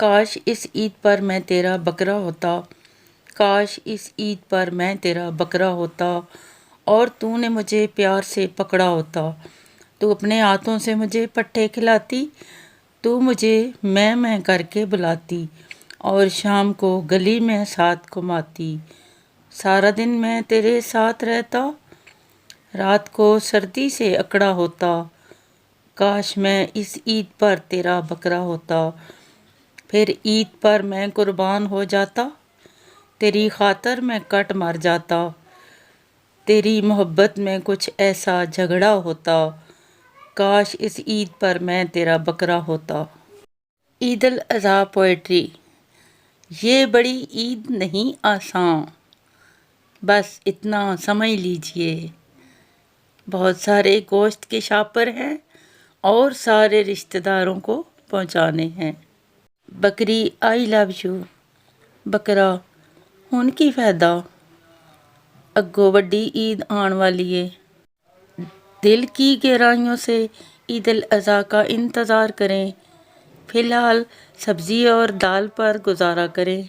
काश इस ईद पर मैं तेरा बकरा होता, काश इस ईद पर मैं तेरा बकरा होता और तूने मुझे प्यार से पकड़ा होता। तू अपने हाथों से मुझे पट्टे खिलाती, तू मुझे मैं करके बुलाती और शाम को गली में साथ घुमाती। सारा दिन मैं तेरे साथ रहता, रात को सर्दी से अकड़ा होता। काश मैं इस ईद पर तेरा बकरा होता, फिर ईद पर मैं कुर्बान हो जाता। तेरी खातर मैं कट मर जाता, तेरी मोहब्बत में कुछ ऐसा झगड़ा होता। काश इस ईद पर मैं तेरा बकरा होता। ईद अल अज़हा पोइट्री। ये बड़ी ईद नहीं आसान, बस इतना समझ लीजिए। बहुत सारे गोश्त के शापर हैं और सारे रिश्तेदारों को पहुंचाने हैं। बकरी आई लव यू, बकरा हुन की फायदा, अग्गों वड्डी ईद आने वाली है। दिल की गहराइयों से ईद अल अज़हा का इंतज़ार करें। फ़िलहाल सब्ज़ी और दाल पर गुजारा करें।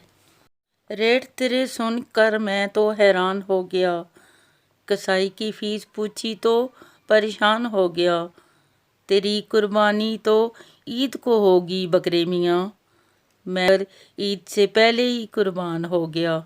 रेट तेरे सुन कर मैं तो हैरान हो गया, कसाई की फ़ीस पूछी तो परेशान हो गया। तेरी कुर्बानी तो ईद को होगी बकरे मियाँ, मैं ईद से पहले ही कुर्बान हो गया।